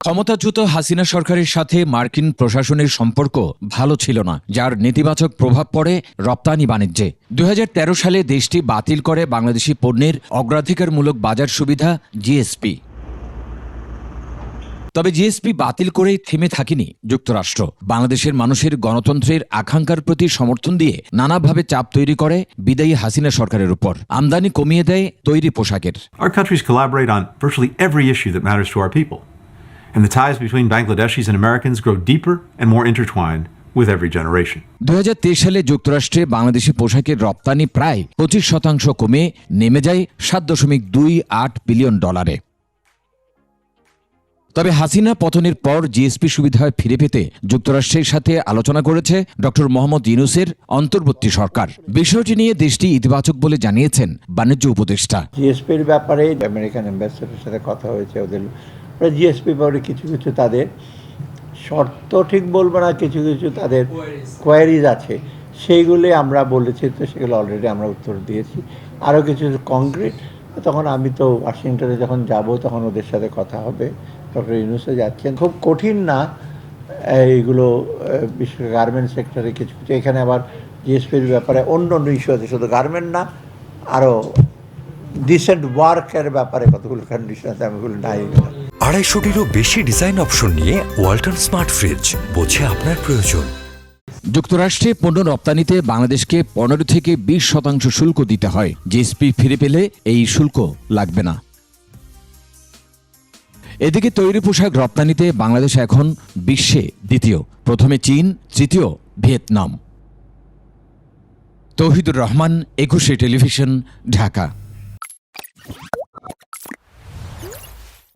ক্ষমতাচ্যুত হাসিনা সরকারের সাথে মার্কিন প্রশাসনের সম্পর্ক ভালো ছিল না, যার নেতিবাচক প্রভাব পড়ে রপ্তানি বাণিজ্যে। 2013 সালে দেশটি বাতিল করে বাংলাদেশি পণ্যের অগ্রাধিকারমূলক বাজার সুবিধা জিএসপি। তবে জিএসপি বাতিল করেই থেমে থাকেনি যুক্তরাষ্ট্র। বাংলাদেশের মানুষের গণতন্ত্রের আকাঙ্ক্ষার প্রতি সমর্থন দিয়ে নানাভাবে চাপ তৈরি করে বিদায়ী হাসিনা সরকারের উপর। আমদানি কমিয়ে দেয় তৈরি পোশাকের। Our countries collaborate on virtually every issue that matters to our people. And the ties between Bangladeshis and Americans grow deeper and more intertwined with every generation. 2023 সালে যুক্তরাষ্ট্রে বাংলাদেশি পোশাকের রপ্তানি প্রায় 25% কমে নেমে যায় $7.28 বিলিয়ন। তবে হাসিনা পতনের পর জিএসপি সুবিধায় ফিরে পেতে যুক্তরাষ্ট্রের সাথে আলোচনা করেছে ডক্টর মোহাম্মদ ইউনূসের অন্তর্বর্তী সরকার। বিষয়টি নিয়ে দেশটি ইতিবাচক বলে জানিয়েছেন বাণিজ্য উপদেষ্টা। জিএসপির ব্যাপারে আমেরিকান অ্যাম্বাসেডারের সাথে কথা হয়েছে। ওদের জিএসপি ব্যাপারে কিছু কিছু তাদের শর্ত ঠিক বলবো না, কিছু কিছু তাদের কোয়ারিজ আছে, সেইগুলি আমরা বলেছি, তো সেগুলো অলরেডি আমরা উত্তর দিয়েছি। আরও কিছু কংক্রিট, তখন আমি তো ওয়াশিংটনে যখন যাব তখন ওদের সাথে কথা হবে। ডক্টর ইউনূসও যাচ্ছেন। খুব কঠিন না এইগুলো, বিশেষ করে গার্মেন্ট সেক্টরে কিছু কিছু। এখানে আবার জিএসপির ব্যাপারে অন্য অন্য ইস্যু আছে, শুধু গার্মেন্ট না, আরও ডিসেন্ট ওয়ার্কের ব্যাপারে কতগুলো কন্ডিশন আছে, আমি ওগুলো নাই। 250-টিরও বেশি ডিজাইন অপশন নিয়ে ওয়ালটন স্মার্ট ফ্রিজ, বোঝে আপনার প্রয়োজন। যুক্তরাষ্ট্রে পণ্য রপ্তানিতে বাংলাদেশকে 15 থেকে 20% শুল্ক দিতে হয়। জিএসপি ফিরে পেলে এই শুল্ক লাগবে না। এদিকে তৈরি পোশাক রপ্তানিতে বাংলাদেশ এখন বিশ্বে দ্বিতীয়, প্রথমে চীন, তৃতীয় ভিয়েতনাম। তৌহিদুর রহমান, 21 টেলিভিশন, ঢাকা।